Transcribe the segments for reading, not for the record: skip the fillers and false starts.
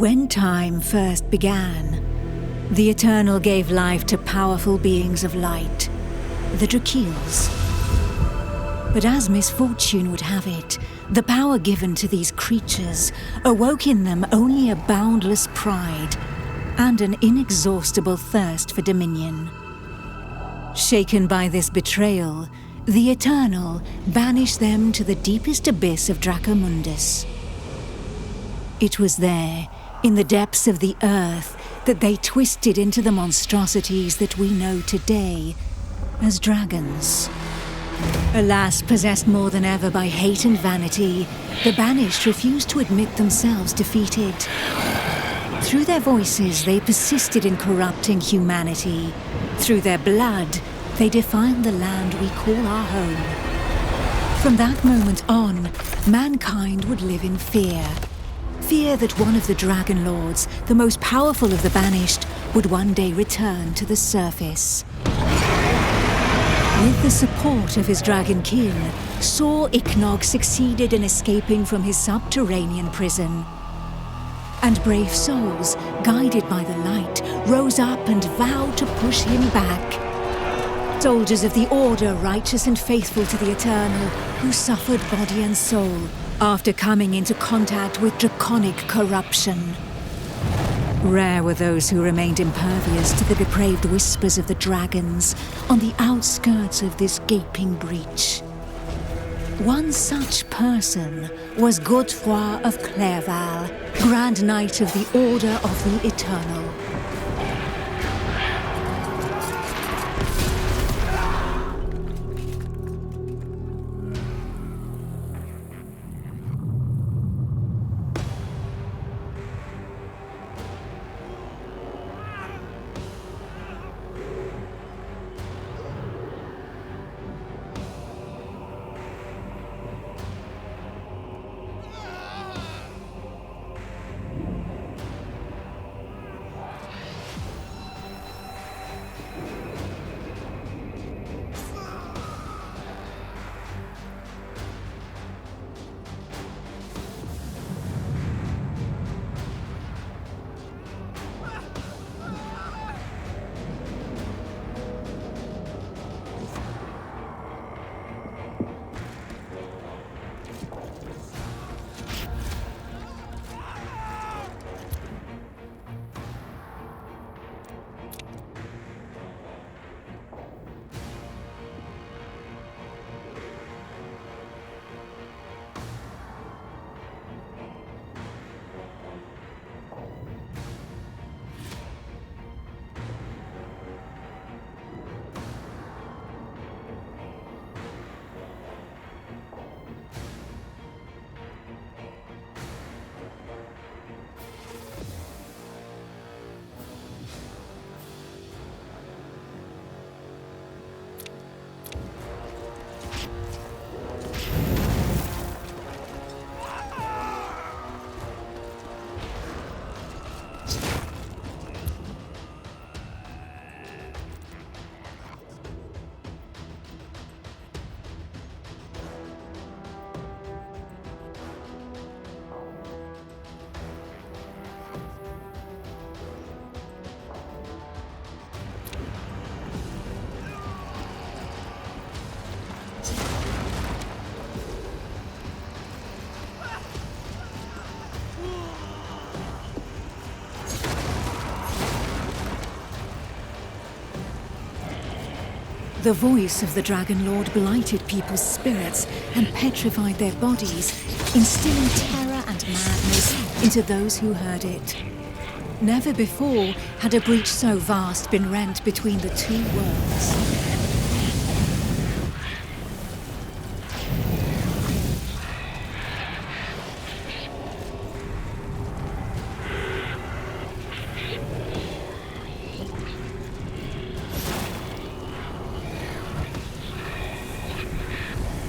When time first began, the Eternal gave life to powerful beings of light, the Drakiels. But as misfortune would have it, the power given to these creatures awoke in them only a boundless pride and an inexhaustible thirst for dominion. Shaken by this betrayal, the Eternal banished them to the deepest abyss of Dracomundus. It was there, in the depths of the earth, that they twisted into the monstrosities that we know today as dragons. Alas, possessed more than ever by hate and vanity, the Banished refused to admit themselves defeated. Through their voices, they persisted in corrupting humanity. Through their blood, they defiled the land we call our home. From that moment on, mankind would live in fear. Fear that one of the Dragon Lords, the most powerful of the Banished, would one day return to the surface. With the support of his Dragonkin, Saw Ichnog succeeded in escaping from his subterranean prison. And brave souls, guided by the light, rose up and vowed to push him back. Soldiers of the Order, righteous and faithful to the Eternal, who suffered body and soul after coming into contact with draconic corruption. Rare were those who remained impervious to the depraved whispers of the dragons on the outskirts of this gaping breach. One such person was Godefroy of Clairval, Grand Knight of the Order of the Eternal. The voice of the Dragon Lord blighted people's spirits and petrified their bodies, instilling terror and madness into those who heard it. Never before had a breach so vast been rent between the two worlds.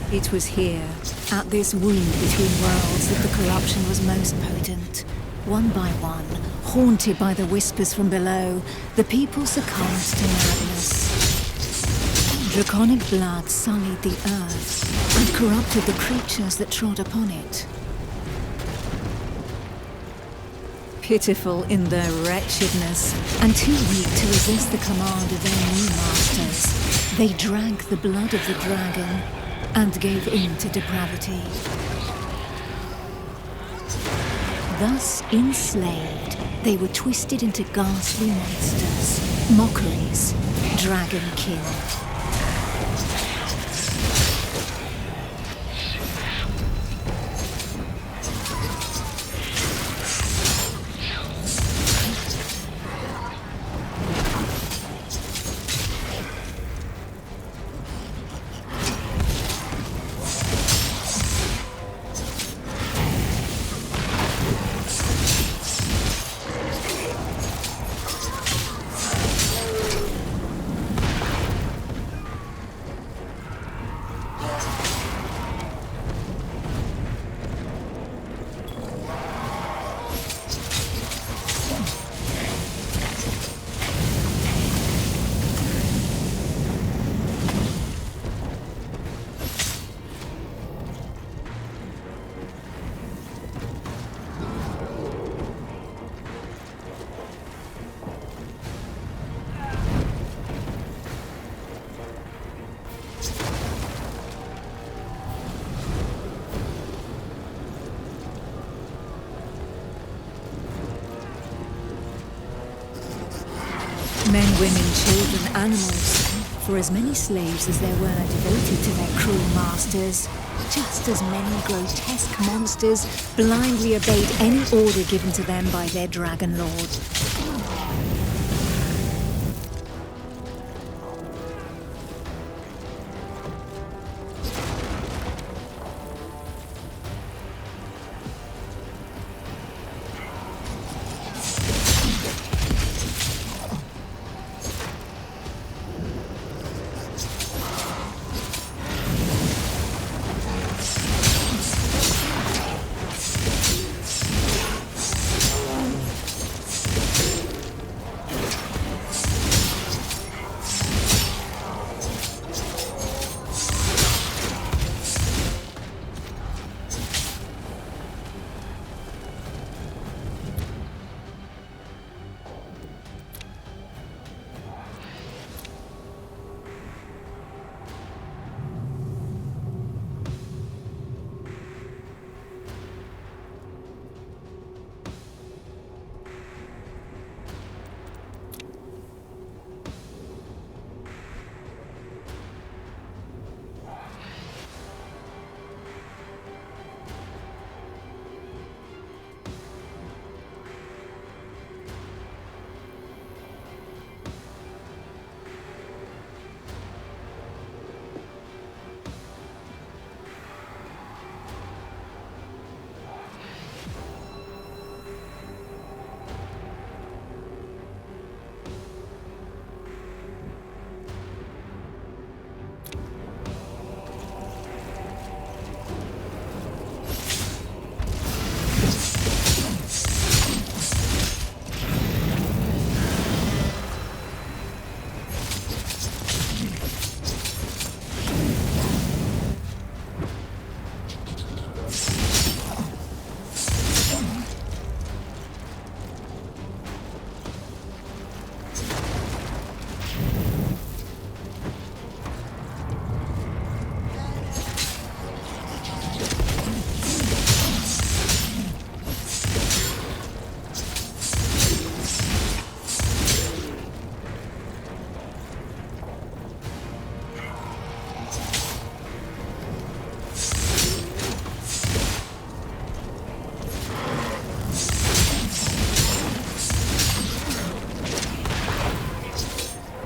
It was here, at this wound between worlds, that the corruption was most potent. One by one, haunted by the whispers from below, the people succumbed to madness. Draconic blood sullied the earth and corrupted the creatures that trod upon it. pitiful in their wretchedness, and too weak to resist the command of their new masters, they drank the blood of the dragon and gave in to depravity. Thus enslaved, they were twisted into ghastly monsters, mockeries, Dragonkin. Men, women, children, animals, for as many slaves as there were devoted to their cruel masters, just as many grotesque monsters blindly obeyed any order given to them by their dragon lord.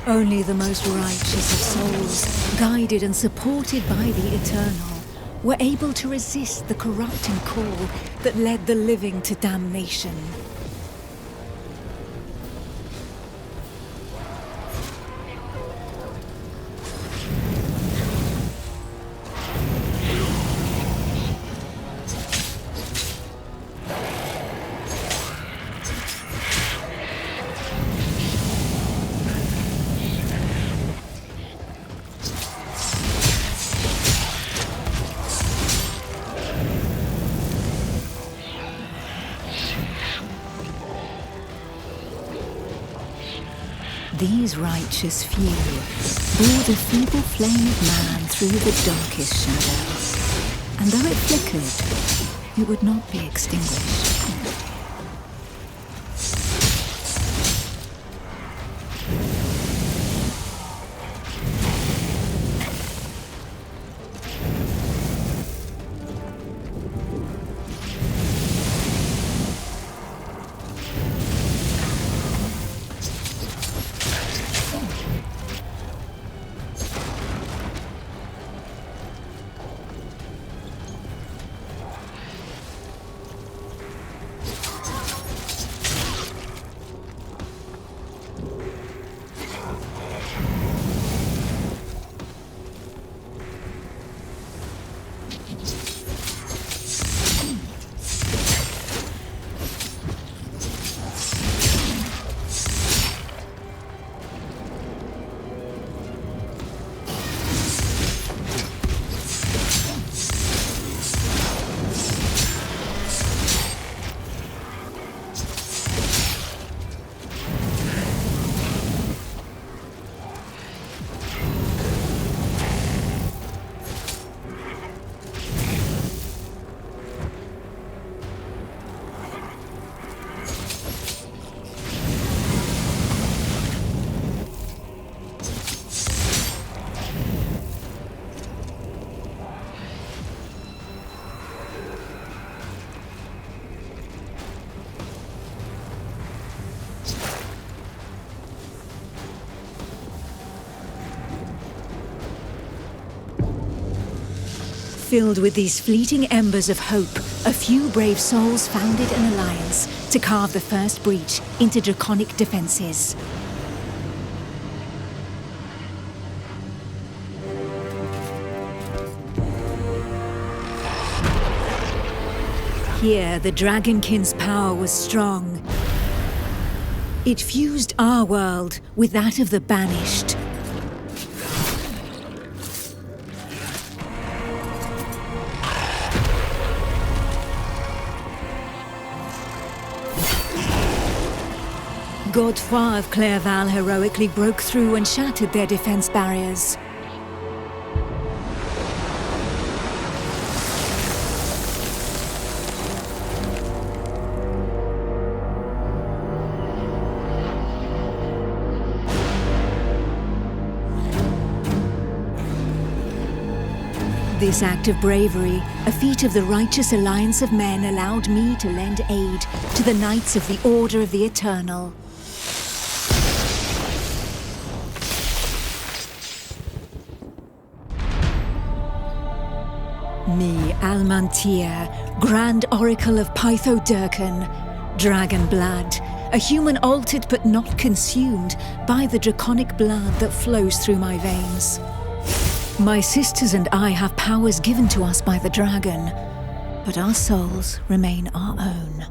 Only the most righteous of souls, guided and supported by the Eternal, were able to resist the corrupting call that led the living to damnation. These righteous few bore the feeble flame of man through the darkest shadow, and though it flickered, it would not be extinguished. Filled with these fleeting embers of hope, a few brave souls founded an alliance to carve the first breach into Draconic defenses. Here, the Dragonkin's power was strong. It fused our world with that of the Banished. Godefroy of Clairval heroically broke through and shattered their defense barriers. This act of bravery, a feat of the righteous alliance of men, allowed me to lend aid to the Knights of the Order of the Eternal. Me, Almantia, Grand Oracle of Pytho-Durcan, Dragon blood, a human altered but not consumed by the draconic blood that flows through my veins. My sisters and I have powers given to us by the dragon, but our souls remain our own.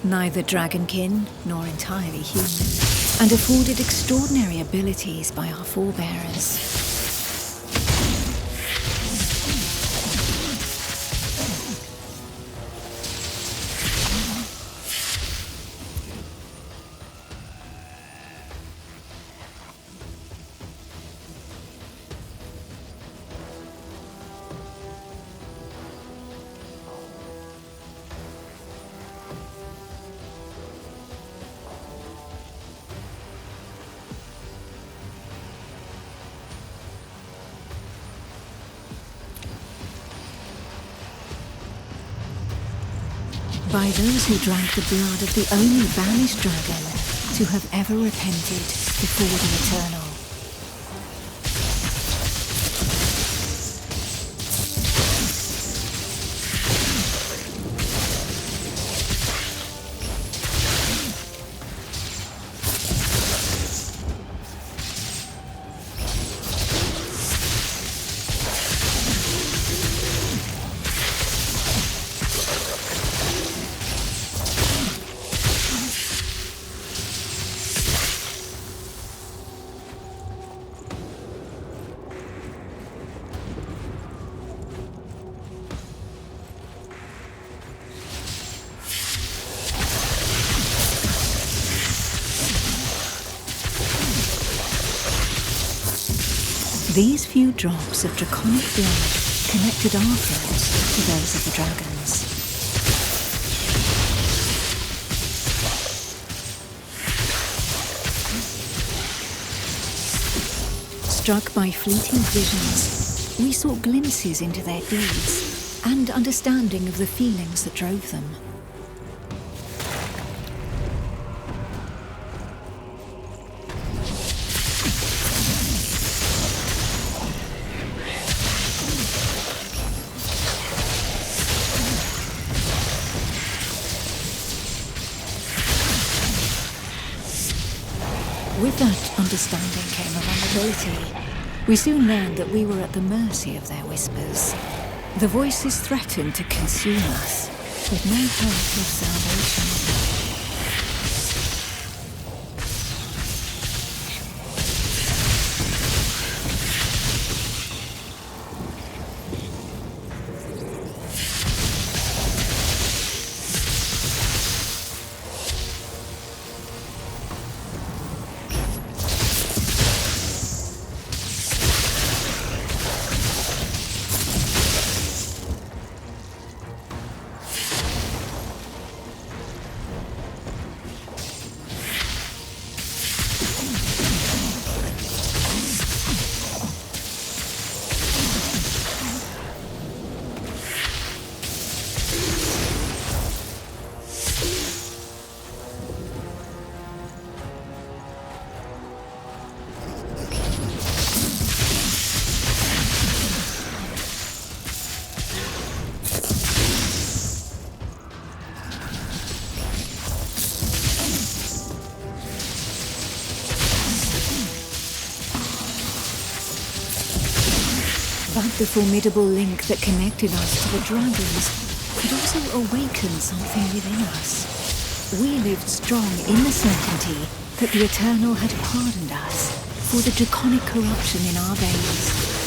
neither Dragonkin nor entirely human, and afforded extraordinary abilities by our forebearers. By those who drank the blood of the only banished dragon to have ever repented before the Eternal. These few drops of draconic blood connected our throats to those of the dragons. Struck by fleeting visions, we saw glimpses into their deeds and understanding of the feelings that drove them. With that understanding came a vulnerability. We soon learned that we were at the mercy of their whispers. The voices threatened to consume us, with no hope of salvation. But the formidable link that connected us to the dragons could also awaken something within us. We lived strong in the certainty that the Eternal had pardoned us for the draconic corruption in our veins.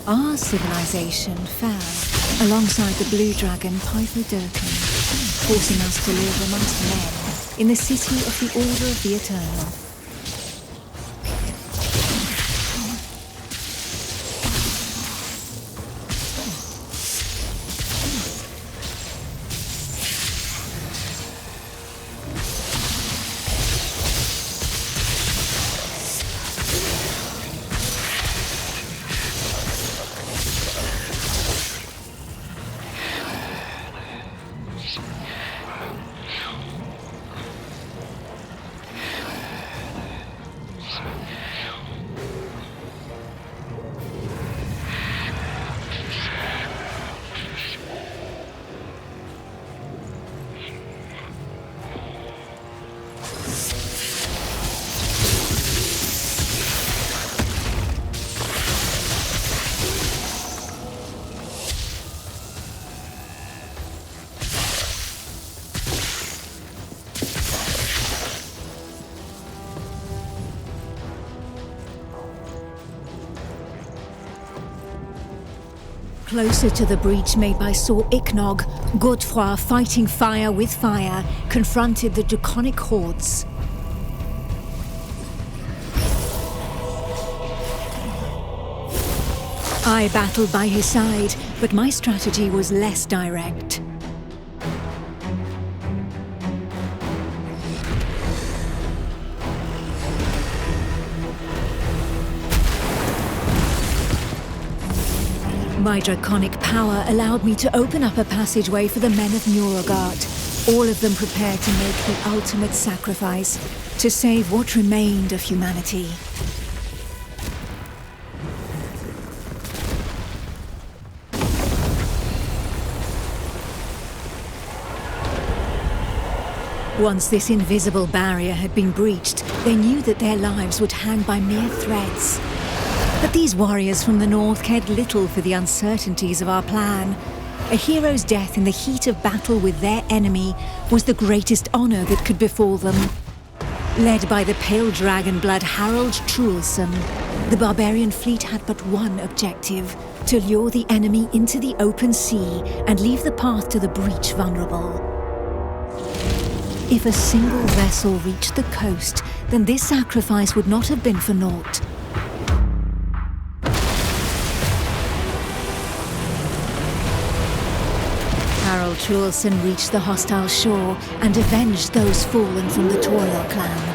Our civilization fell alongside the blue dragon Pythodurcan, forcing us to live amongst men in the city of the Order of the Eternal. Closer to the breach made by Sir Ichnog, Godefroy, fighting fire with fire, confronted the Draconic hordes. I battled by his side, but my strategy was less direct. My draconic power allowed me to open up a passageway for the men of Nurogard, all of them prepared to make the ultimate sacrifice to save what remained of humanity. Once this invisible barrier had been breached, they knew that their lives would hang by mere threads. But these warriors from the north cared little for the uncertainties of our plan. A hero's death in the heat of battle with their enemy was the greatest honor that could befall them. Led by the pale dragon blood Harold Truelson, the barbarian fleet had but one objective: to lure the enemy into the open sea and leave the path to the breach vulnerable. If a single vessel reached the coast, then this sacrifice would not have been for naught. Harold Truelson reached the hostile shore and avenged those fallen from the Toriel clan.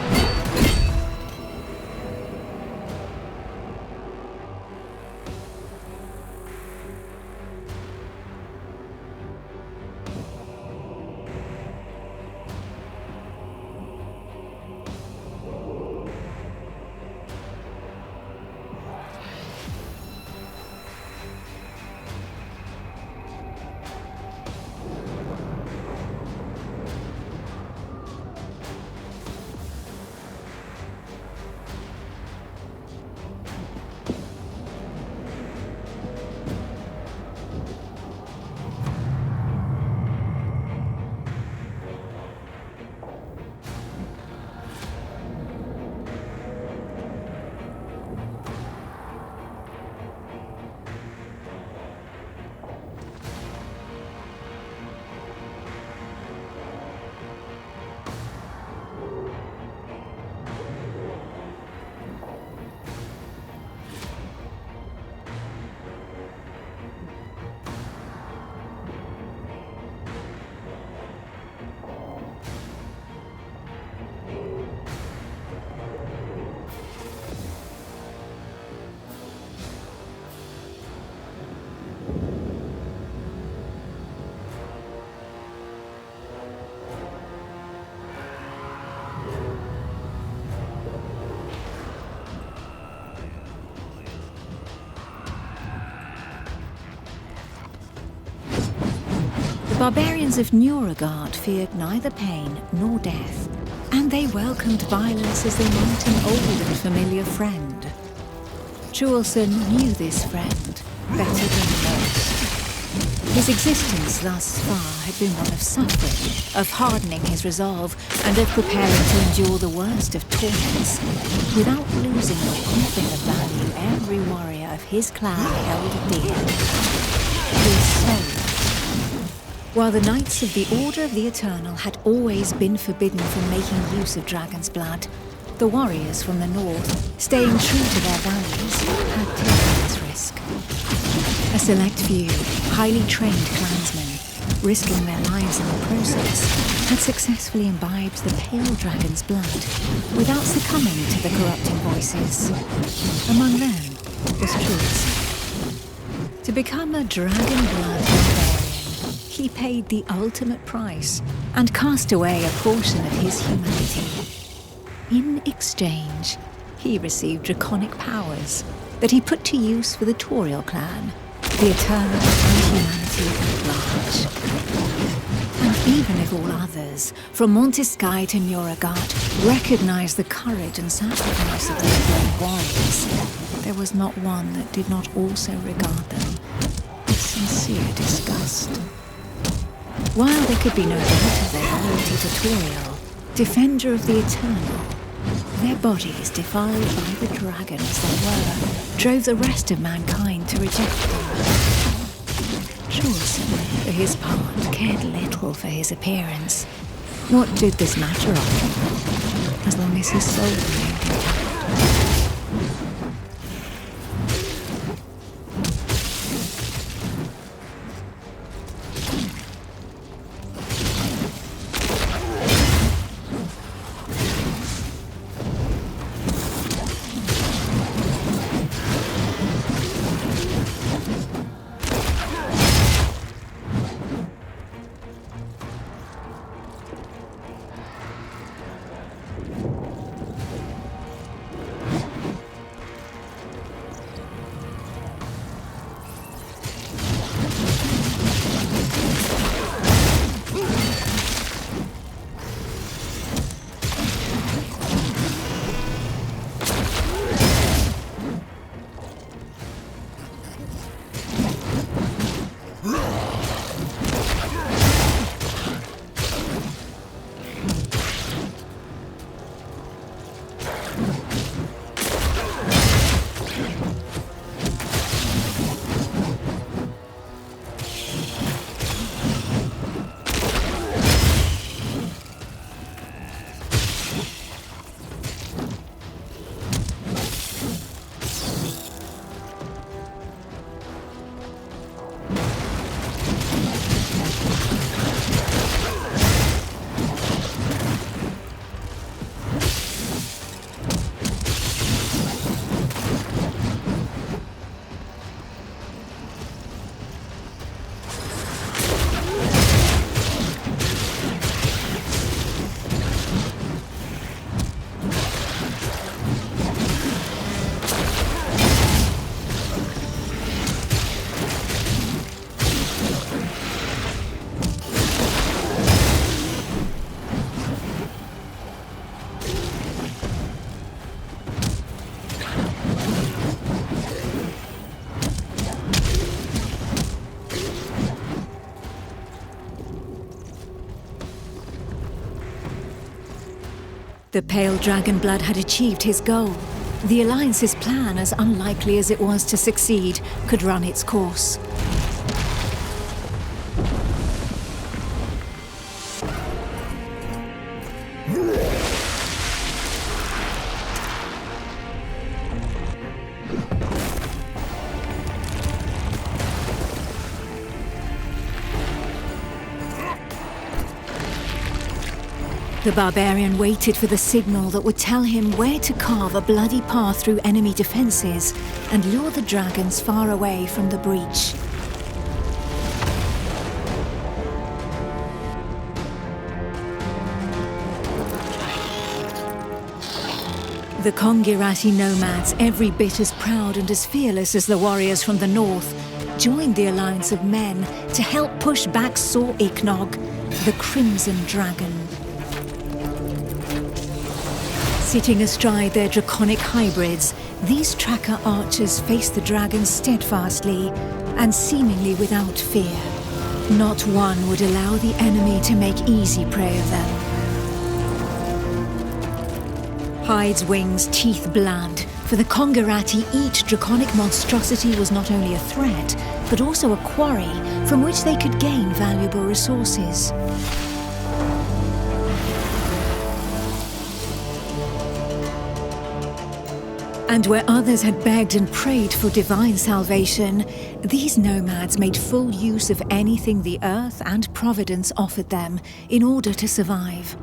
The barbarians of Nurogard feared neither pain nor death, and they welcomed violence as they might an old and familiar friend. Truelson knew this friend better than most. His existence thus far had been one of suffering, of hardening his resolve, and of preparing to endure the worst of torments, without losing the one thing of value every warrior of his clan held dear. His soul. While the Knights of the Order of the Eternal had always been forbidden from making use of dragon's blood, the warriors from the north, staying true to their values, had taken this risk. A select few, highly trained clansmen, risking their lives in the process, had successfully imbibed the pale dragon's blood without succumbing to the corrupting voices. Among them was Truce. To become a dragon blood barbarian, he paid the ultimate price and cast away a portion of his humanity. In exchange, he received draconic powers that he put to use for the Toriel clan, the Eternal and humanity at large. And even if all others, from Montesky to Nuragard, recognized the courage and sacrifice of these brave warriors, there was not one that did not also regard them with sincere disgust. While there could be no doubt of their loyalty to Toriel, defender of the Eternal, their bodies, defiled by the dragon as they were, drove the rest of mankind to reject them. Chaucer, for his part, cared little for his appearance. What did this matter of him, as long as his soul remained intact? The pale dragon blood had achieved his goal. The Alliance's plan, as unlikely as it was to succeed, could run its course. The barbarian waited for the signal that would tell him where to carve a bloody path through enemy defenses and lure the dragons far away from the breach. The Kongirati nomads, every bit as proud and as fearless as the warriors from the north, joined the alliance of men to help push back Sor Iknog, the Crimson Dragon. Sitting astride their draconic hybrids, these tracker archers faced the dragons steadfastly and seemingly without fear. Not one would allow the enemy to make easy prey of them. Hides, wings, teeth, blood, For the Kongarati, each draconic monstrosity was not only a threat, but also a quarry from which they could gain valuable resources. And where others had begged and prayed for divine salvation, these nomads made full use of anything the earth and providence offered them in order to survive.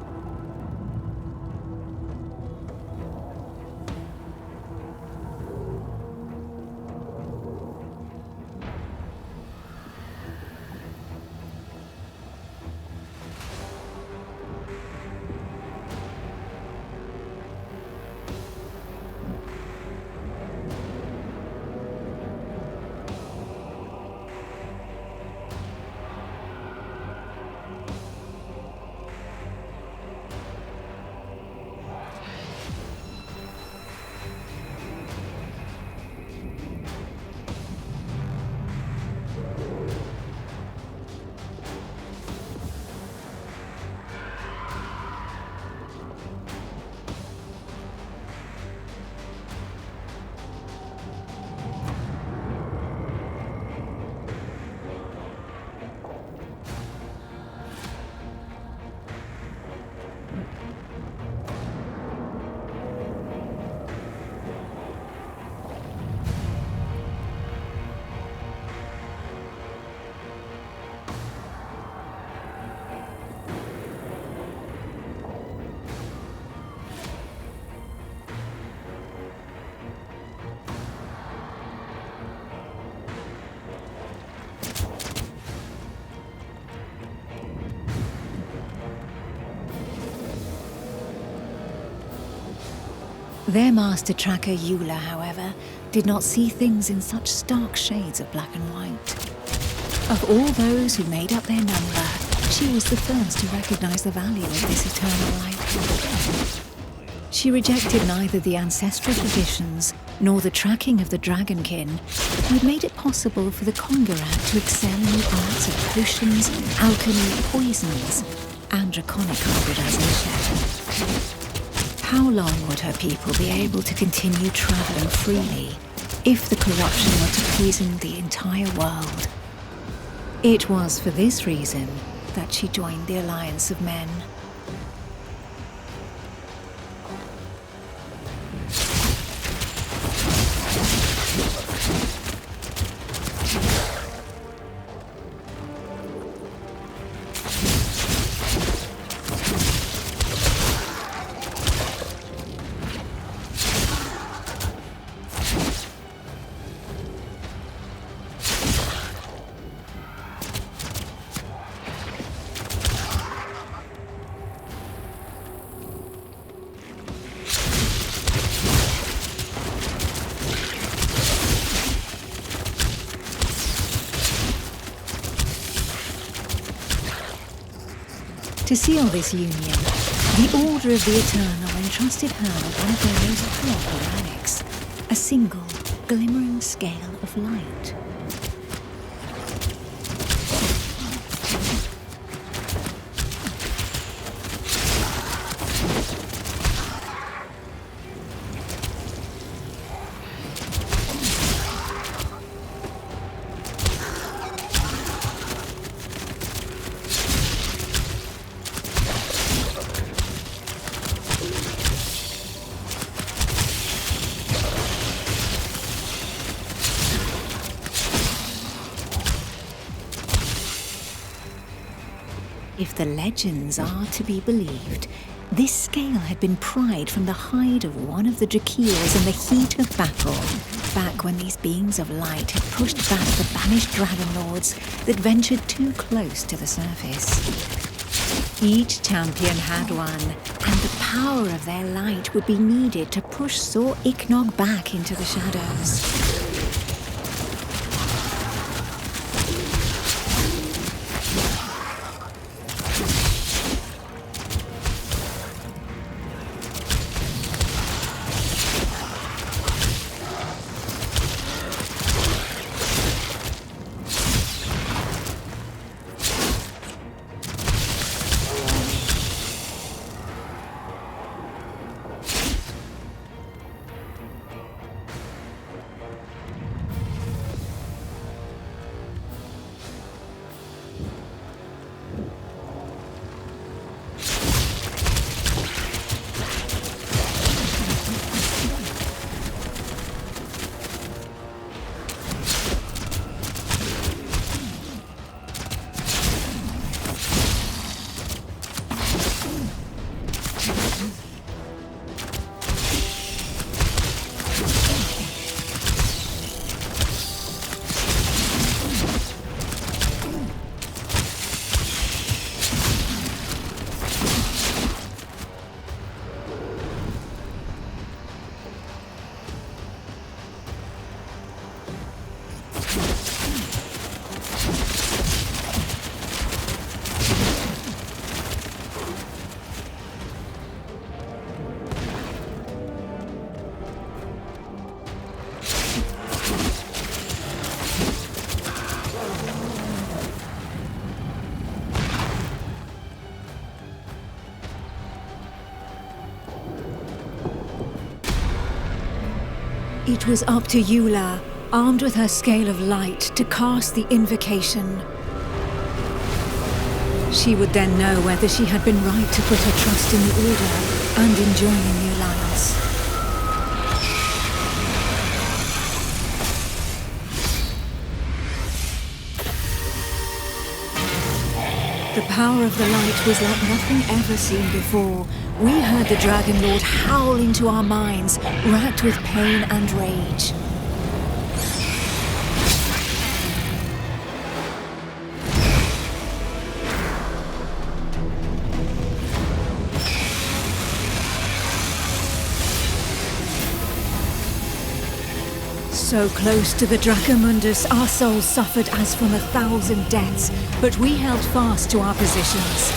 Their master tracker Eula, however, did not see things in such stark shades of black and white. Of all those who made up their number, she was the first to recognize the value of this eternal light. She rejected neither the ancestral traditions nor the tracking of the Dragonkin, who had made it possible for the Kongarat to excel in the arts of potions, alchemy, poisons, and draconic hybridization. How long would her people be able to continue traveling freely if the corruption were to poison the entire world? It was for this reason that she joined the Alliance of Men. To seal this union, the Order of the Eternal entrusted her with one of their most powerful relics, a single, glimmering scale of light. If the legends are to be believed, this scale had been pried from the hide of one of the Drakeels in the heat of battle, back when these beings of light had pushed back the banished dragon lords that ventured too close to the surface. Each champion had one, and the power of their light would be needed to push Sor Iknog back into the shadows. It was up to Eula, armed with her scale of light, to cast the invocation. She would then know whether she had been right to put her trust in the Order and in joining the Alliance. The power of the light was like nothing ever seen before. We heard the Dragon Lord howl into our minds, racked with pain and rage. So close to the Dracomundus, our souls suffered as from 1,000 deaths, but we held fast to our positions.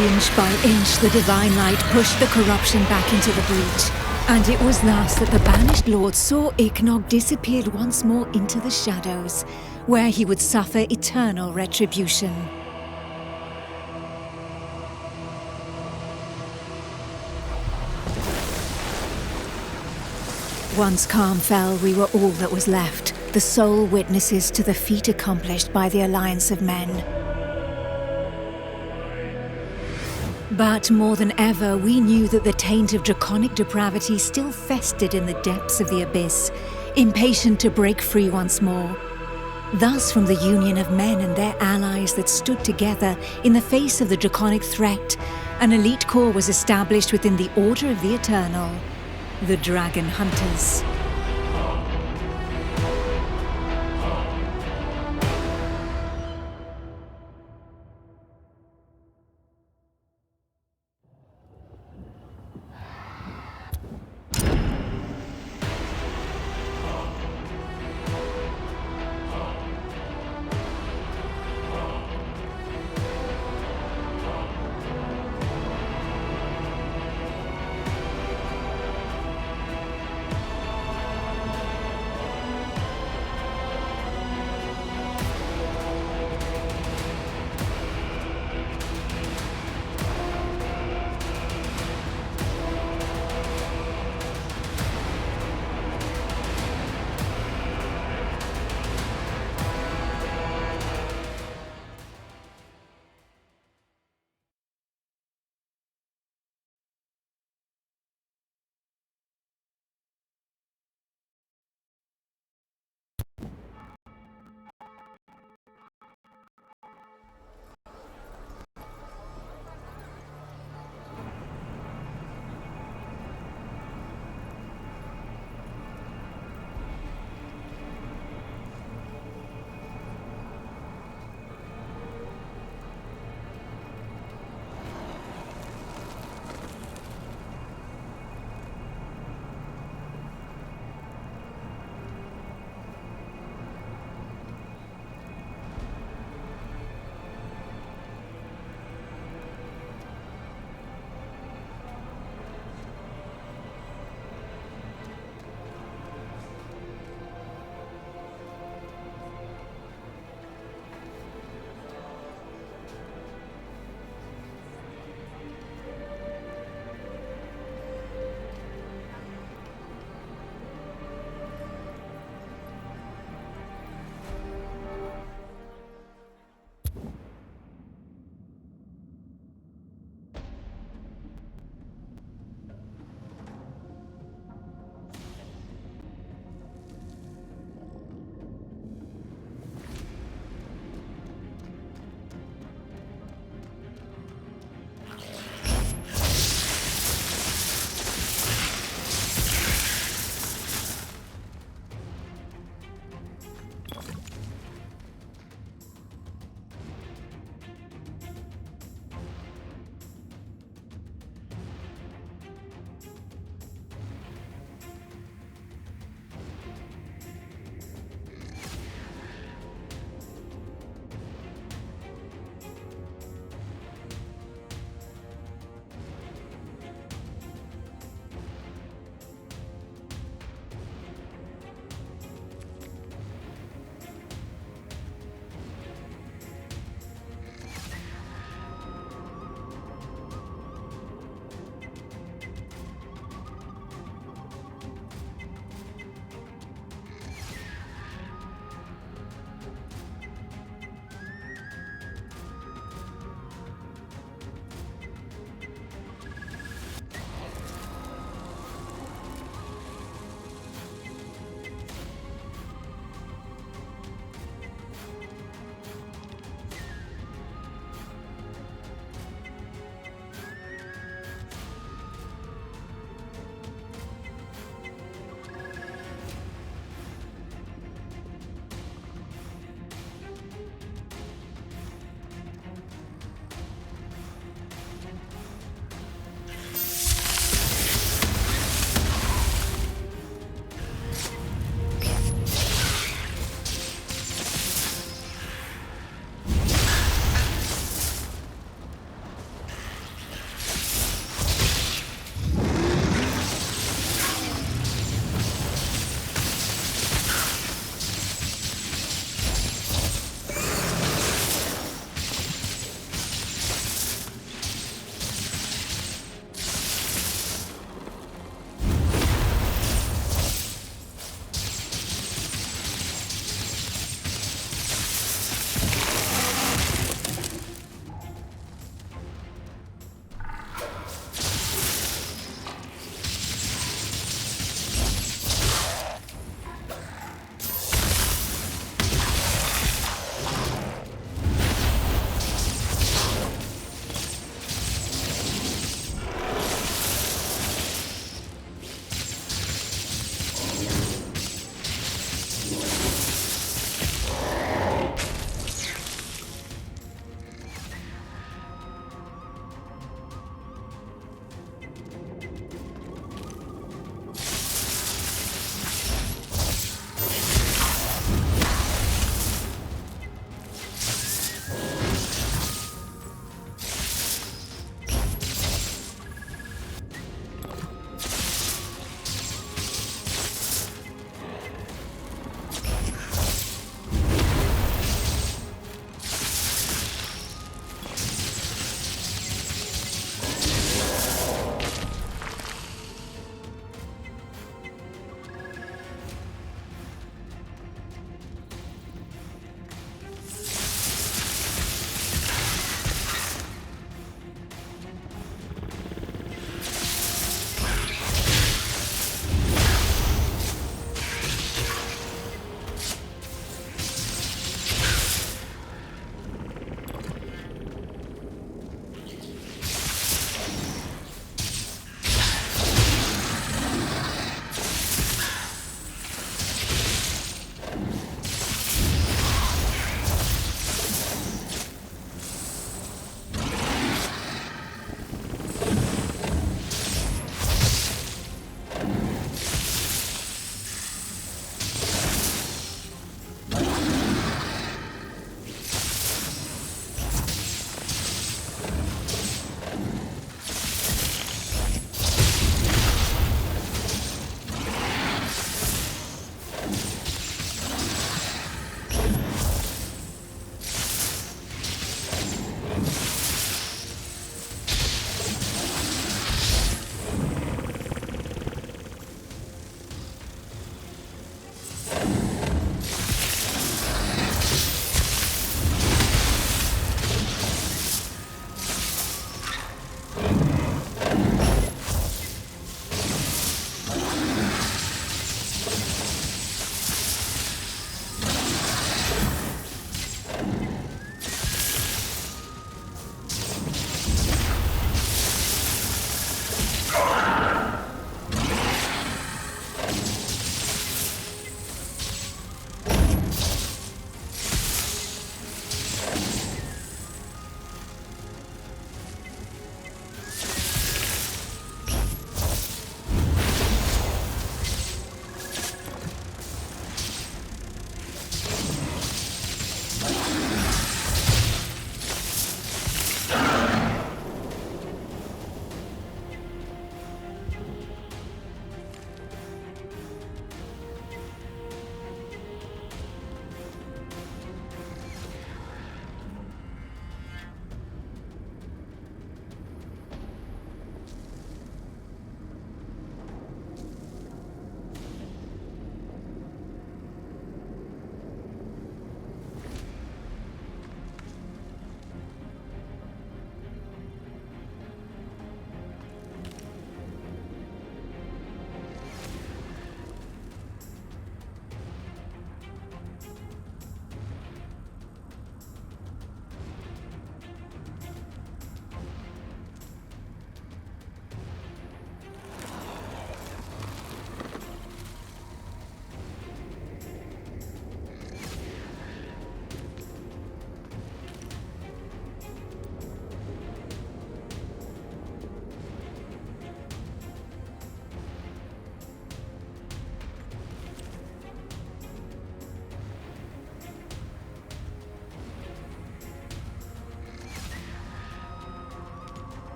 Inch by inch, the divine light pushed the corruption back into the breach, and it was thus that the Banished Lord saw Ignog disappeared once more into the shadows, where he would suffer eternal retribution. Once calm fell, we were all that was left, the sole witnesses to the feat accomplished by the Alliance of Men. But more than ever, we knew that the taint of draconic depravity still festered in the depths of the abyss, impatient to break free once more. Thus, from the union of men and their allies that stood together in the face of the draconic threat, an elite corps was established within the Order of the Eternal, the Dragon Hunters.